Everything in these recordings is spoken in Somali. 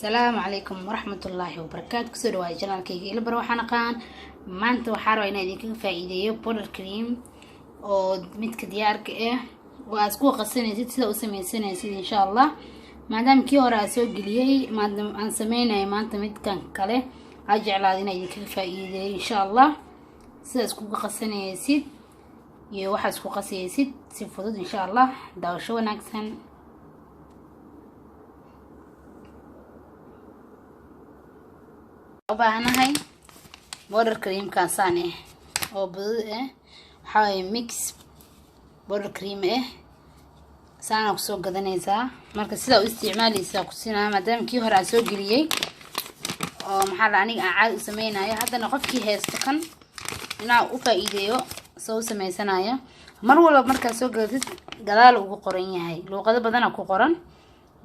السلام عليكم ورحمة الله وبركاته. كسر واي جنال كيكي لبر وحنا قان ما انت وحارو اينا ديك فايدة بودر كريم او ميتك ديارك واسكو قصينيسيد سيدا وسميسينيسيد ان شاء الله maadaama kii hore aan soo geliyay maadaama aan sameynay maanta midkan kale aan jeclaad inay idinka faa'iideeyo insha Allah sida isku qasanaysid iyo waxa isku qasaysid si fudud insha Allah daawasho wanaagsan. وباهناهاي بودر كريم كان سانه oo budad waxay mix bودر كريم saana ku soo gadanaysaa marka sida u isticmaalaysaa ku sinaa maadaama kii hore aan soo geliyay oo maxaa la aniga caad u sameeynayo haddana qofkii heesto kan inaa u faa'iideeyo soo sameysanayo mar walba marka soo gadatid gadaal ugu qoran yahay luqado badan ku qoran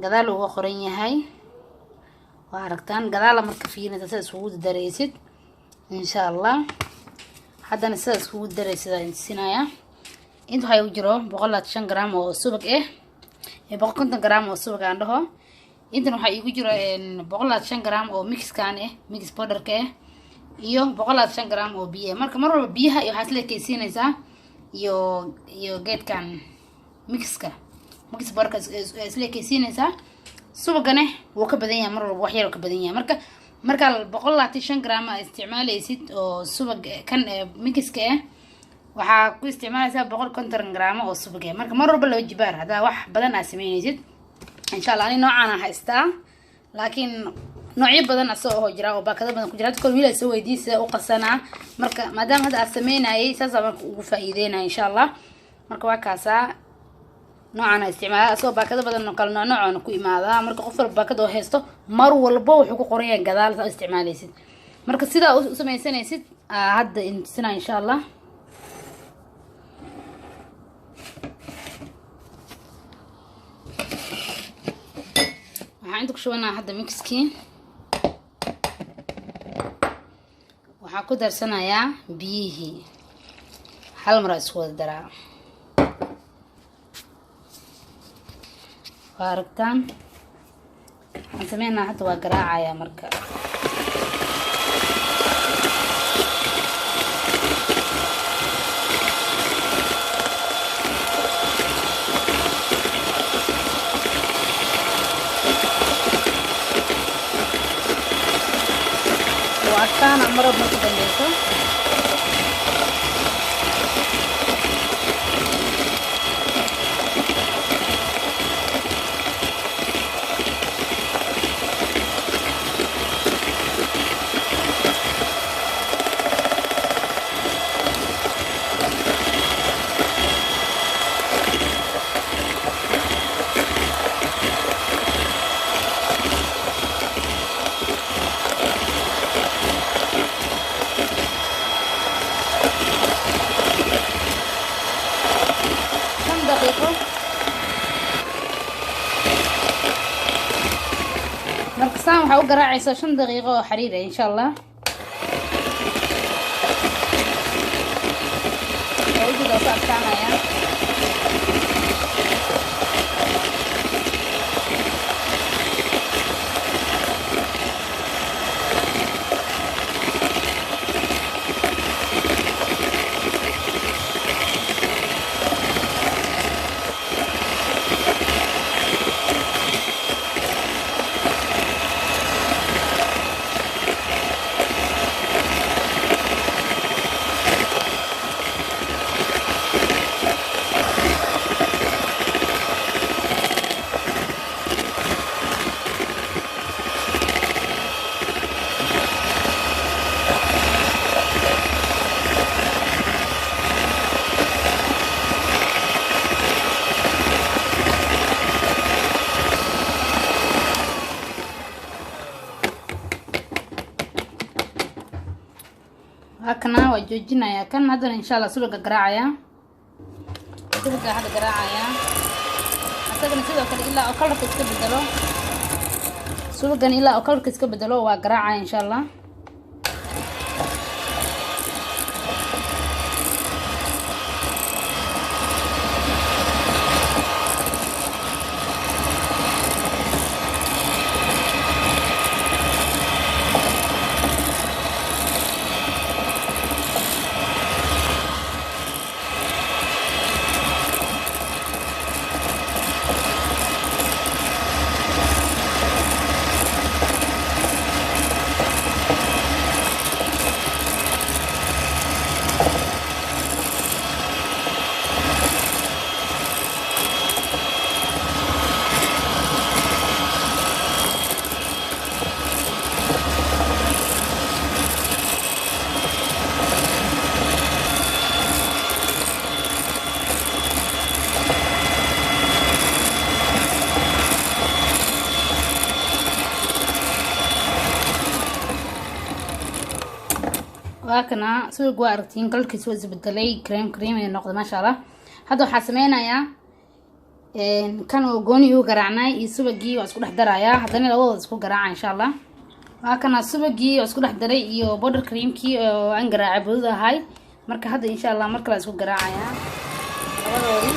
gadaal ugu qoran yahay waa aragtaan gadaal marka fiirinta sida isugu dareysid insha Allah haddana sida isugu dareysid sinaya inta waxay u jiro 105 gram oo subag 150 gram oo subag aan dhaho inta waxay igu jiro 105 gram oo mix kan mix powder ka iyo 105 gram oo biyo marka mar walba biyaha iyo waxa la kaysinaysaa iyo geedkan mixka mix powder ka isla kaysinaysaa subagana wuu ka badan yahay mar walba wax yar ka badan yahay marka 105 gram isticmaalaysid oo subag kan mixka waxaa ku isticmaalaysaa 150 gram oo subag marka mar walba loo jibaar hada wax badan aad sameynaysid insha Allah ani noocaan haystaa laakiin noocyo badan asoo jira oo baakada badan ku jira dadka wiil ay soo weydiisay oo qasanaa marka maadaama hada aad sameynayay saas aan ugu faa'iideynaa insha Allah marka waa kaasa noocaan isticmaala asoo baakada badan oo kala nooc ku imaada marka qof walba baakada oo haysto mar walba wuxuu ku qoran yahay gadaal saad isticmaalaysid marka sida u sameeysanaysid hadda insina insha Allah waxaan ku shubanaa hadda mixkii waxaa ku darsanayaa biyihii hal mar isku wada daraa waaragtaan waxaan sameynaa hadda waa garaacayaa marka وعشان أمر بنت بنيته مركزان waxaa u garaacaysaa 5 daqiiqo oo xariir ah insha Allah oo ugu dhaaftaanaya هكنا وجوجنا يا كان هذا إن شاء الله سلوك قراعة سلوك هذا قراعة أعتقد نسيبه كده إلا أكلك يسكب بدلو سلوك إلا أكلك يسكب بدلو وقراعة إن شاء الله واكنا سوي قوارتين كل كيس وزبدلي كريم النقطة ما شاء الله. هذا حاسمينا يا كانوا جوني وقرعنا يسوي واسكو دحدرايا hadana labada isku garaaca insha Allah. waa kana subagii oo isku dhaxdaray iyo powder creamkii oo aan garaacay budahay marka hadda insha Allah marka la isku garaacaya labadoodii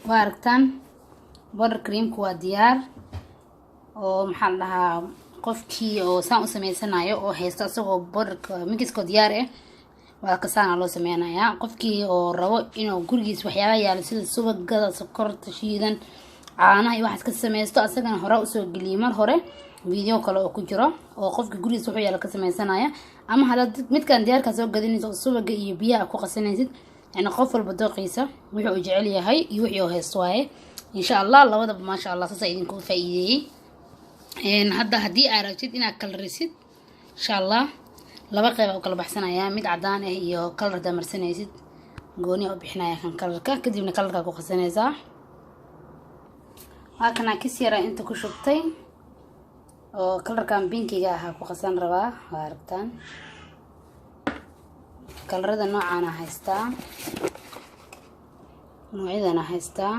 واركتان بودر كريمku waa diyaar oo maxaa la dhahaa qofkii oo saan u sameysanayo oo haysto asagoo bodarka mixisko diyaar ah waa ka saan loo sameeynaya qofkii oo rabo inuu gurigiisa waxyaabo yaalo sida subagada sokorta shiidan caanaha iyo waxaas ka sameysto asagana hore u soo geliyo mar hore video kale oo ku jiro oo qofka gurigiisa wuxuu yaalo ka sameysanaya ama hada midkan diyaarka soo gadinayso subaga iyo biyaha ku qasanaysid يعني qof walba dooqiisa wuxuu u jecel yahay iyo wixii uu haysto waaye insha Allah labadaba ma sha Allah saas idinku faa'iideeyay hadda hadii aad rabtid inaad kala risid insha Allah laba qayb oo kala baxsanaya mid cadaan ah iyo kalar damarsanaysid gooni oo bixinaya kan kalarka kadibna kalarka ku qasanaysaa halkan kis yara inta ku shubtay oo kalarkan pinkiga ah ku qasan rabaa waa aragtaan kalarada noocana haystaa noocyadana haystaa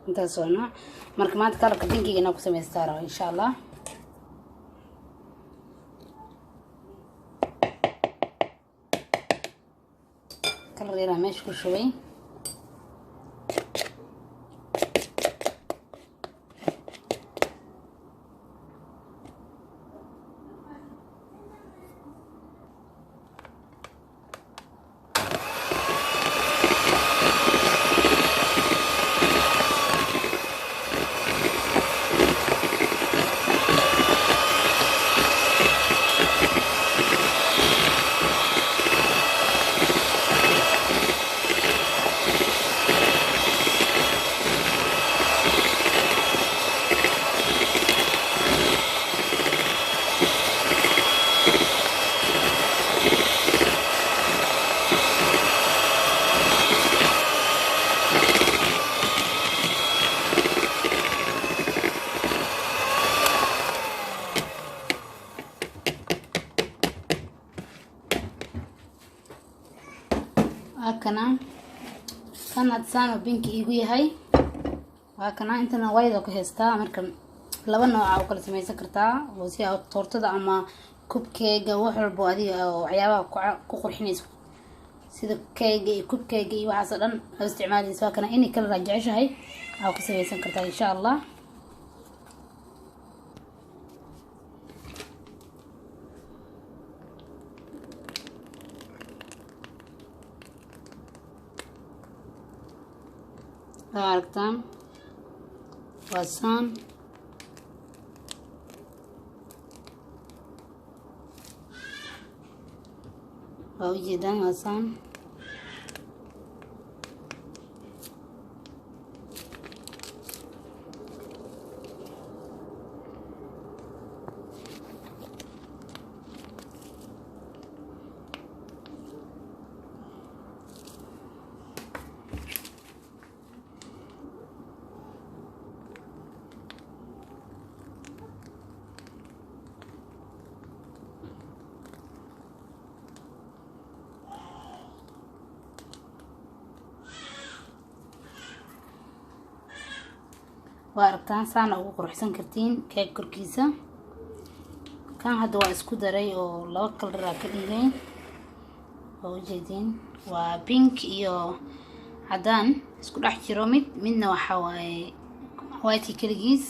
intaas oo nooc marka maanta kalarka pinkiga inaan ku sameystaa rabo insha Allah kalar yara meesha ku shubay kana kan saan pinki igu yahay waa kana intana wayda ku haystaa marka laba nooc oo kala sameeysan kartaa oo si aad tortada ama cupcake wax walba adiga waxyaabaha ku qurxinayso sida cake iyo cupcake iyo waxa dhan aad isticmaalayso waa kana inay kala raajiceshahay aad ku sameeysan kartaa insha Allah aragtaan wasan waa ujeedaan wasan واركتان سان ugu quruxsan kartiin cake korkiisa kan hadda waa isku daray oo laba kalar ka dhigay oo jeedin waa pink iyo عدان اسكو دح جيرو midna waxa waaye white kaligiis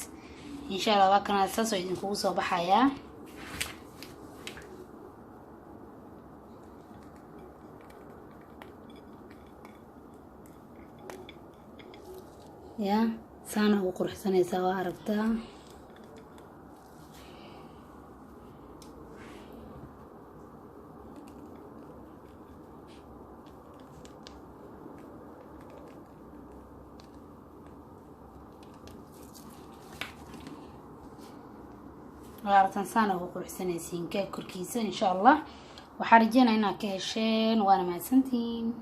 insha Allah waa kana saas oo idin kugu soo baxaya ya saana ugu quruxsanaysaa waa aragtaa وعرفتن سنة وقول حسنة سين كل كيسة إن شاء الله وحرجينا هنا كهشين وأنا مع سنتين.